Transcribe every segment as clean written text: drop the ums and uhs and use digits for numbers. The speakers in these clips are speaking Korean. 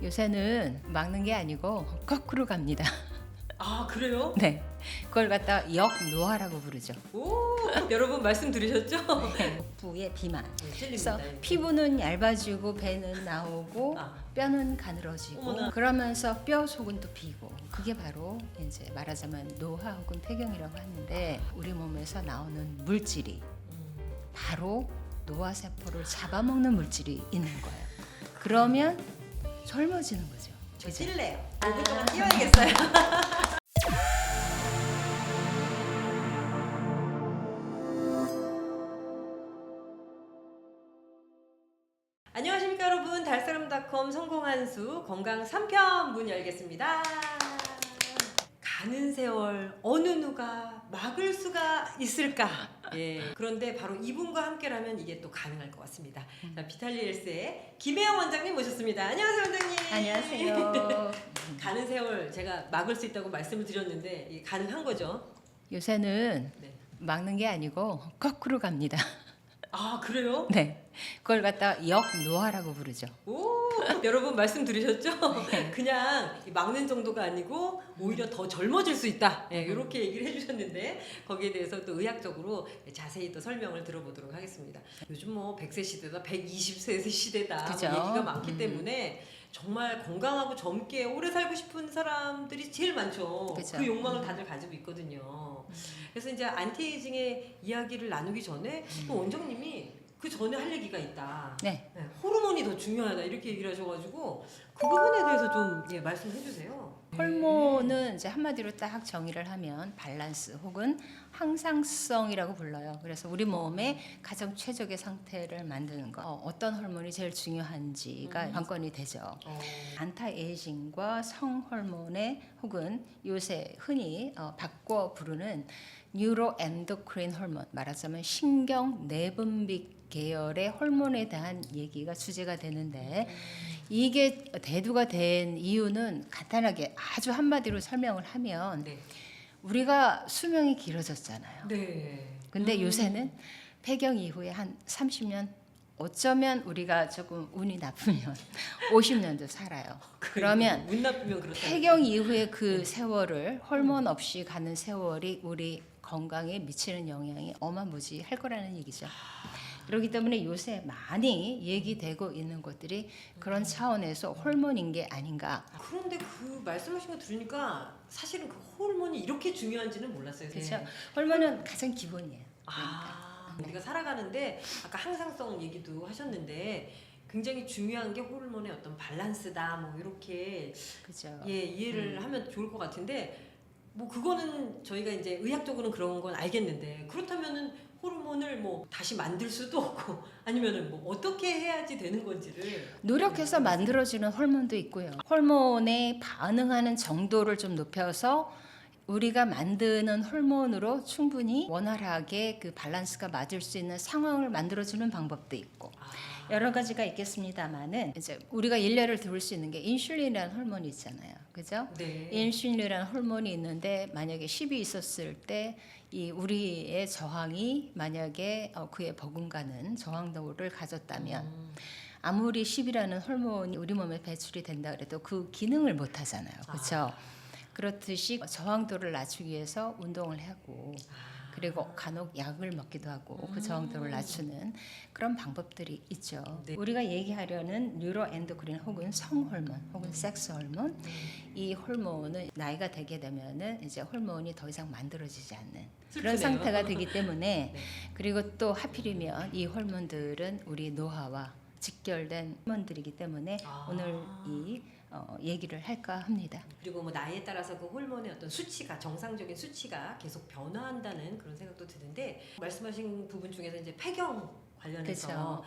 요새는 막는 게 아니고 거꾸로 갑니다. 아, 그래요? 네, 그걸 갖다 역노화라고 부르죠. 오, 여러분 말씀 들으셨죠? 부의 비만. 네, 그래서 틀립니다. 피부는 얇아지고 배는 나오고 아. 뼈는 가늘어지고 어머나. 그러면서 뼈 속은 또 비고 그게 바로 이제 말하자면 노화 혹은 폐경이라고 하는데 우리 몸에서 나오는 물질이 바로 노화 세포를 잡아먹는 물질이 있는 거예요. 그러면 젊어지는 거죠. 저 그죠? 찔래요. 5분 동안 뛰어야겠어요. 안녕하십니까 여러분. 달사람닷컴 성공한 수 건강 3편 문 열겠습니다. 가는 세월 어느 누가 막을 수가 있을까? 예. 그런데 바로 이분과 함께라면 이게 또 가능할 것 같습니다. 자, 비탈리 헬스의 김혜영 원장님 모셨습니다. 안녕하세요, 원장님. 안녕하세요. 가는 세월 제가 막을 수 있다고 말씀을 드렸는데 이게 가능한 거죠? 요새는 네. 막는 게 아니고 거꾸로 갑니다. 아, 그래요? 네, 그걸 갖다 역노화라고 부르죠. 오, 여러분 말씀 들으셨죠? 그냥 막는 정도가 아니고 오히려 더 젊어질 수 있다. 예, 이렇게 얘기를 해주셨는데 거기에 대해서 또 의학적으로 자세히 또 설명을 들어보도록 하겠습니다. 요즘 뭐 100세 시대다, 120세 시대다 그죠? 뭐 얘기가 많기 때문에 정말 건강하고 젊게 오래 살고 싶은 사람들이 제일 많죠. 그죠. 그 욕망을 다들 가지고 있거든요. 그래서 이제 안티에이징의 이야기를 나누기 전에 또 원장님이 그 전에 할 얘기가 있다. 네, 네, 호르몬이 더 중요하다 이렇게 얘기를 하셔가지고 그 부분에 대해서 좀 말씀해 주세요. 호르몬은 이제 한마디로 딱 정의를 하면 밸런스 혹은 항상성이라고 불러요. 그래서 우리 몸의 가장 최적의 상태를 만드는 거. 어떤 호르몬이 제일 중요한지가 관건이 되죠. 안타에이징과 성호르몬의 혹은 요새 흔히 바꿔 부르는 뉴로엔도크린 호르몬, 말하자면 신경 내분비 계열의 호르몬에 대한 얘기가 주제가 되는데 이게 대두가 된 이유는 간단하게 아주 한마디로 설명을 하면 네. 우리가 수명이 길어졌잖아요. 네. 근데 요새는 폐경 이후에 한 30년 어쩌면 우리가 조금 운이 나쁘면 50년도 살아요. 그러면 운 나쁘면 그렇다. 폐경 이후에 그 세월을 호르몬 없이 가는 세월이 우리 건강에 미치는 영향이 어마무지할 거라는 얘기죠. 그렇기 때문에 요새 많이 얘기되고 있는 것들이 그런 차원에서 호르몬인 게 아닌가. 그런데 그 말씀하신 거 들으니까 사실은 그 호르몬이 이렇게 중요한지는 몰랐어요. 그렇죠? 호르몬은 가장 기본이에요. 우리가 살아가는데 아까 항상성 얘기도 하셨는데 굉장히 중요한 게 호르몬의 어떤 밸런스다 뭐 이렇게 그렇죠. 이해를 하면 좋을 것 같은데 뭐 그거는 저희가 이제 의학적으로는 그런 건 알겠는데 그렇다면은 호르몬을 뭐 다시 만들 수도 없고 아니면은 뭐 어떻게 해야지 되는 건지를 노력해서 만들어지는 호르몬도 있고요. 호르몬에 반응하는 정도를 좀 높여서 우리가 만드는 호르몬으로 충분히 원활하게 그 밸런스가 맞을 수 있는 상황을 만들어주는 방법도 있고 여러 가지가 있겠습니다만은 이제 우리가 일례를 들을 수 있는 게 인슐린이라는 호르몬이 있잖아요. 그죠? 네. 인슐린이라는 호르몬이 있는데 만약에 10이 있었을 때 이 우리의 저항이 만약에 그에 버금가는 저항도를 가졌다면 아무리 10이라는 호르몬이 우리 몸에 배출이 된다 그래도 그 기능을 못 하잖아요. 그렇죠? 그렇듯이 저항도를 낮추기 위해서 운동을 하고 그리고 간혹 약을 먹기도 하고 그 저항도를 낮추는 그런 방법들이 있죠. 네. 우리가 얘기하려는 뉴로엔도크린 혹은 성호르몬 혹은 섹스 호르몬 이 호르몬은 나이가 되게 되면은 이제 호르몬이 더 이상 만들어지지 않는 그런 슬프네요. 상태가 되기 때문에 네. 그리고 또 하필이면 이 호르몬들은 우리 노화와 직결된 호르몬들이기 때문에 오늘 이 얘기를 할까 합니다. 그리고 뭐 나이에 따라서 그 호르몬의 어떤 수치가 정상적인 수치가 계속 변화한다는 그런 생각도 드는데 말씀하신 부분 중에서 이제 폐경 관련해서 그렇죠.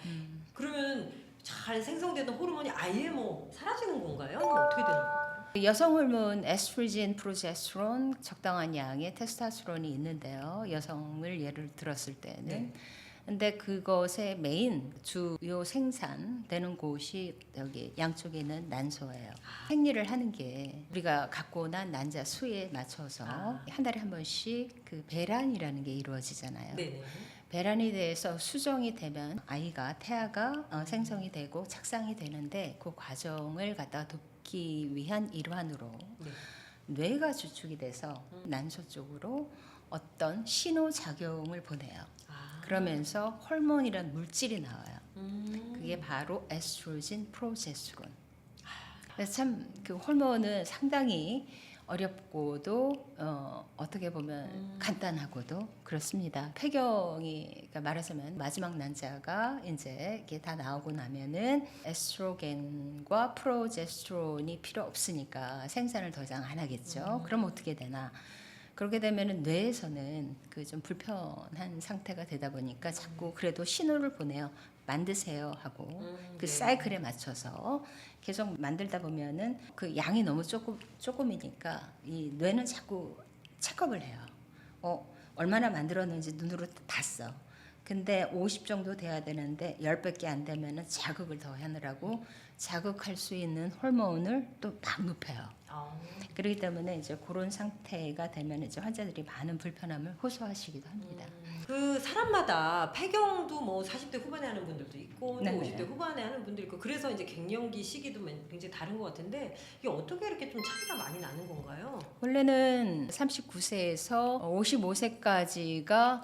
그러면 잘 생성되던 호르몬이 아예 뭐 사라지는 건가요? 아니면 어떻게 되는 건가요? 여성 호르몬 에스트로겐, 프로제스테론 적당한 양의 테스토스테론이 있는데요. 여성을 예를 들었을 때는 네. 근데 그것의 메인 주요 생산되는 곳이 여기 양쪽에 있는 난소예요. 생리를 하는 게 우리가 갖고 난 난자 수에 맞춰서 한 달에 한 번씩 그 배란이라는 게 이루어지잖아요. 네네. 배란이 돼서 수정이 되면 아이가 태아가 생성이 되고 착상이 되는데 그 과정을 갖다 돕기 위한 일환으로 네. 뇌가 주축이 돼서 난소 쪽으로 어떤 신호 작용을 보내요. 아. 그러면서 호르몬이란 물질이 나와요. 그게 음. 바로 에스트로겐, 프로제스테론. 그래서 참 그 호르몬은 상당히 어렵고도 어떻게 보면 간단하고도 그렇습니다. 폐경이 그러니까 말하자면 마지막 난자가 이제 이게 다 나오고 나면은 에스트로겐과 프로제스테론이 필요 없으니까 생산을 더 이상 안 하겠죠. 그럼 어떻게 되나? 그렇게 되면은 뇌에서는 그 좀 불편한 상태가 되다 보니까 자꾸 그래도 신호를 보내요. 만드세요 하고 그 네. 사이클에 맞춰서 계속 만들다 보면은 그 양이 너무 조금이니까 이 뇌는 자꾸 체크업을 해요. 얼마나 만들었는지 눈으로 봤어. 근데 50 정도 돼야 되는데 10밖에 안 되면은 자극을 더 하느라고 자극할 수 있는 호르몬을 또 막 눕혀요. 아. 그렇기 때문에 이제 그런 상태가 되면 이제 환자들이 많은 불편함을 호소하시기도 합니다. 그 사람마다 폐경도 뭐 40대 후반에 하는 분들도 있고 또 네네. 50대 후반에 하는 분들 있고 그래서 이제 갱년기 시기도 굉장히 다른 것 같은데 이게 어떻게 이렇게 좀 차이가 많이 나는 건가요? 원래는 39세에서 55세까지가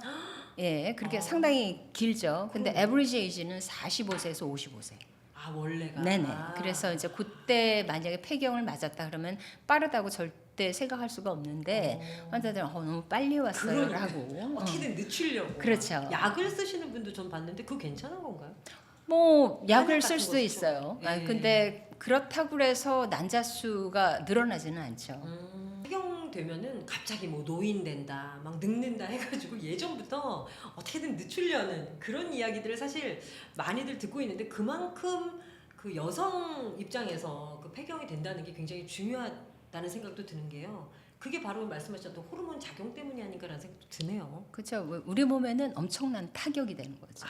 예 그렇게 상당히 길죠. 근데 에버리지 에이지는 45세에서 55세. 아 원래가. 네네. 그래서 이제 그때 만약에 폐경을 맞았다 그러면 빠르다고 절대 생각할 수가 없는데 환자들은 너무 빨리 왔어요라고. 어떻게든 늦추려고. 그렇죠. 약을 쓰시는 분도 전 봤는데 그거 괜찮은 건가요? 뭐 약을 한약 쓸 같은 수도 거 있어요. 쓰죠. 예. 근데 그렇다고 해서 난자 수가 늘어나지는 않죠. 폐경 되면은 갑자기 뭐 노인 된다, 막 늙는다 해가지고 예전부터 어떻게든 늦추려는 그런 이야기들을 사실 많이들 듣고 있는데 그만큼 그 여성 입장에서 그 폐경이 된다는 게 굉장히 중요하다는 생각도 드는 게요. 그게 바로 말씀하셨던 호르몬 작용 때문이 아닌가라는 생각도 드네요. 그렇죠. 우리 몸에는 엄청난 타격이 되는 거죠.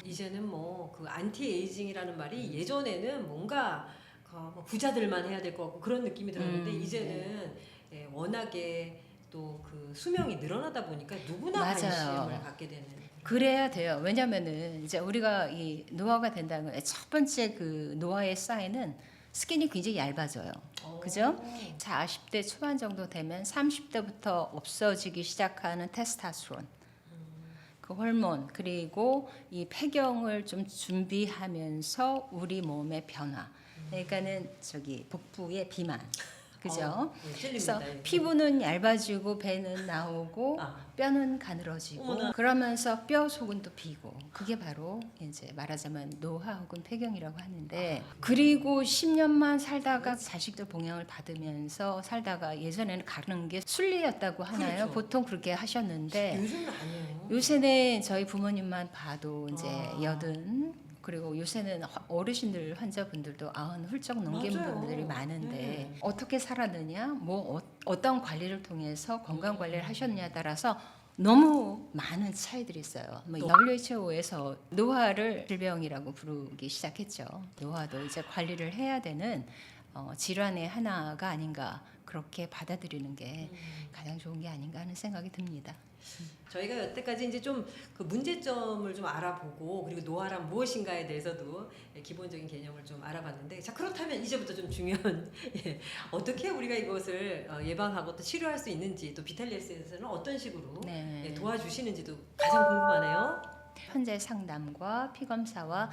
이제는 뭐 그 안티에이징이라는 말이 예전에는 뭔가 뭐 부자들만 해야 될 것 같고 그런 느낌이 들었는데 이제는 예, 워낙에 또 그 수명이 늘어나다 보니까 누구나 맞아요. 관심을 갖게 되는. 그래야 돼요. 왜냐면은 이제 우리가 이 노화가 된다는 건 첫 번째 그 노화의 사인은 스킨이 굉장히 얇아져요. 그죠? 40대 초반 정도 되면 30대부터 없어지기 시작하는 테스토스테론. 그 호르몬 그리고 이 폐경을 좀 준비하면서 우리 몸의 변화. 그러니까는 저기 복부의 비만. 그죠? 그래서 찔립니다. 피부는 얇아지고 배는 나오고 아. 뼈는 가늘어지고 어머나. 그러면서 뼈 속은 또 비고 그게 바로 이제 말하자면 노화 혹은 폐경이라고 하는데 그리고 10년만 살다가 자식들 봉양을 받으면서 살다가 예전에는 가는 게 순리였다고 하나요? 그렇죠. 보통 그렇게 하셨는데 요즘은 아니에요. 요새는 저희 부모님만 봐도 이제 아. 80 그리고 요새는 어르신들 환자분들도 90 훌쩍 넘긴 맞아요. 분들이 많은데 네. 어떻게 살았느냐 뭐 어떤 관리를 통해서 건강 관리를 하셨냐에 따라서 너무 많은 차이들이 있어요. 뭐 WHO에서 노화를 질병이라고 부르기 시작했죠. 노화도 이제 관리를 해야 되는 질환의 하나가 아닌가 그렇게 받아들이는 게 가장 좋은 게 아닌가 하는 생각이 듭니다. 저희가 여태까지 이제 좀 그 문제점을 좀 알아보고 그리고 노화란 무엇인가에 대해서도 기본적인 개념을 좀 알아봤는데 자 그렇다면 이제부터 좀 중요한 예, 어떻게 우리가 이것을 예방하고 또 치료할 수 있는지 또 비탈리에스에서는 어떤 식으로 네. 예, 도와주시는지도 가장 궁금하네요. 현재 상담과 피검사와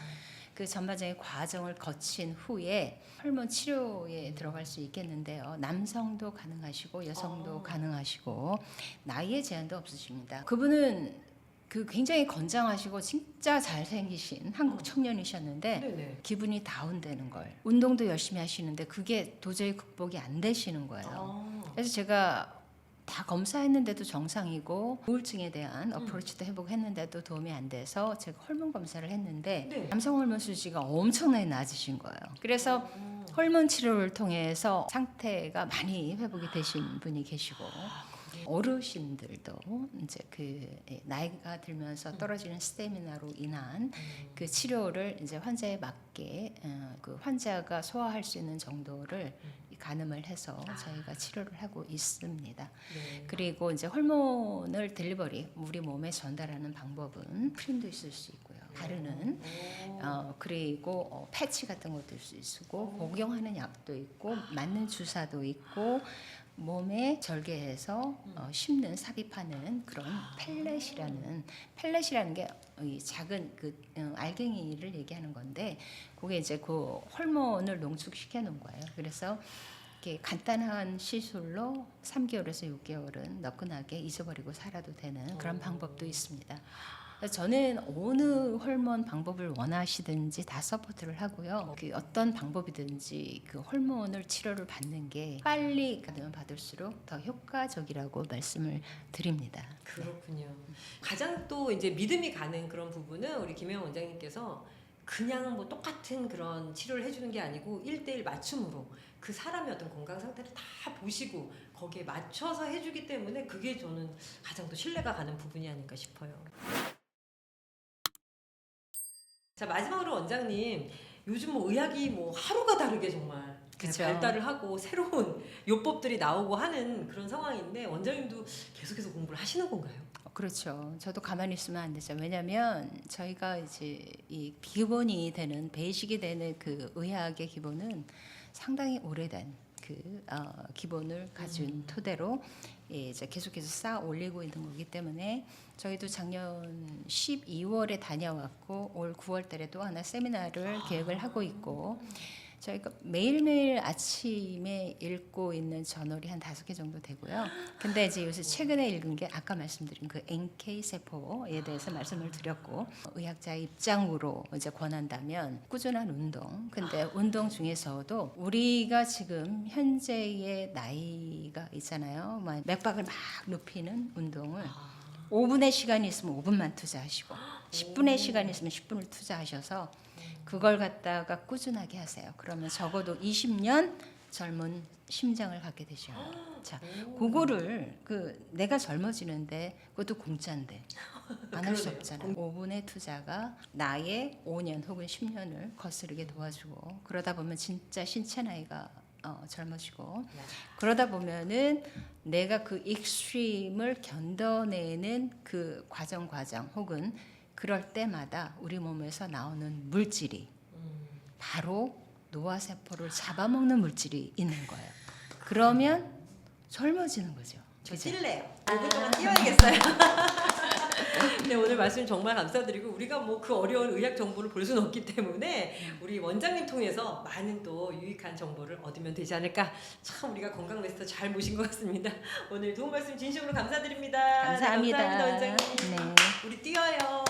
그 전반적인 과정을 거친 후에 호르몬 치료에 들어갈 수 있겠는데요. 남성도 가능하시고 여성도 가능하시고 나이에 제한도 없으십니다. 그분은 그 굉장히 건장하시고 진짜 잘생기신 한국 청년이셨는데 네네. 기분이 다운되는 걸 운동도 열심히 하시는데 그게 도저히 극복이 안 되시는 거예요. 그래서 제가 다 검사했는데도 정상이고 우울증에 대한 어프로치도 해보고 했는데도 도움이 안 돼서 제가 호르몬 검사를 했는데 네. 남성 호르몬 수치가 엄청나게 낮으신 거예요. 그래서 호르몬 치료를 통해서 상태가 많이 회복이 되신 분이 계시고 어르신들도 이제 그 나이가 들면서 떨어지는 스태미나로 인한 그 치료를 이제 환자에 맞게 그 환자가 소화할 수 있는 정도를 가늠을 해서 저희가 치료를 하고 있습니다. 네. 그리고 이제 호르몬을 딜리버리 우리 몸에 전달하는 방법은 크림도 있을 수 있고요. 바르는 그리고 패치 같은 것도 있을 수 있고 복용하는 약도 있고 맞는 주사도 있고 몸에 절개해서 심는 삽입하는 그런 펠렛이라는 게 이 작은 그 알갱이를 얘기하는 건데 그게 이제 그 호르몬을 농축시켜 놓은 거예요. 그래서 이렇게 간단한 시술로 3개월에서 6개월은 너끈하게 잊어버리고 살아도 되는 그런 방법도 있습니다. 저는 어느 호르몬 방법을 원하시든지 다 서포트를 하고요. 그 어떤 방법이든지 그 호르몬을 치료를 받는 게 빨리 받으면 받을수록 더 효과적이라고 말씀을 드립니다. 그렇군요. 가장 또 이제 믿음이 가는 그런 부분은 우리 김혜영 원장님께서 그냥 뭐 똑같은 그런 치료를 해주는 게 아니고 1:1 맞춤으로 그 사람의 어떤 건강 상태를 다 보시고 거기에 맞춰서 해주기 때문에 그게 저는 가장 또 신뢰가 가는 부분이 아닌가 싶어요. 자, 마지막으로 원장님, 요즘 뭐 의학이 뭐 하루가 다르게 정말 그쵸. 발달을 하고 새로운 요법들이 나오고 하는 그런 상황인데 원장님도 계속해서 공부를 하시는 건가요? 그렇죠. 저도 가만히 있으면 안 되죠. 왜냐하면 저희가 이제 이 기본이 되는 베이직이 되는 그 의학의 기본은 상당히 오래된 그 기본을 가진 토대로 이제 계속해서 쌓아 올리고 있는 거기 때문에 저희도 작년 12월에 다녀왔고 올 9월달에 또 하나 세미나를 계획을 하고 있고 저희가 매일매일 아침에 읽고 있는 저널이 한 5개 정도 되고요. 근데 이제 요새 최근에 읽은 게 아까 말씀드린 그 NK 세포에 대해서 말씀을 드렸고 의학자의 입장으로 이제 권한다면 꾸준한 운동. 근데 운동 중에서도 우리가 지금 현재의 나이가 있잖아요. 막 맥박을 막 높이는 운동을 5분의 시간이 있으면 5분만 투자하시고 10분의 시간이 있으면 10분을 투자하셔서 그걸 갖다가 꾸준하게 하세요. 그러면 적어도 20년 젊은 심장을 갖게 되죠. 자, 그거를 그 내가 젊어지는데 그것도 공짜인데 안 할 수 그러네요. 없잖아요. 5분의 투자가 나의 5년 혹은 10년을 거스르게 도와주고 그러다 보면 진짜 신체 나이가 젊어지고 그러다 보면은 내가 그 익스트림을 견뎌내는 그 과정 혹은 그럴 때마다 우리 몸에서 나오는 물질이 바로 노화세포를 잡아먹는 물질이 있는 거예요. 그러면 젊어지는 거죠. 저 그죠? 뛸래요. 5분 동안 뛰어야겠어요. 네, 오늘 말씀 정말 감사드리고 우리가 뭐 그 어려운 의학 정보를 볼 수는 없기 때문에 우리 원장님 통해서 많은 또 유익한 정보를 얻으면 되지 않을까. 참 우리가 건강 메스터 잘 모신 것 같습니다. 오늘 도움 말씀 진심으로 감사드립니다. 감사합니다. 네, 감사합니다 원장님. 네. 우리 뛰어요.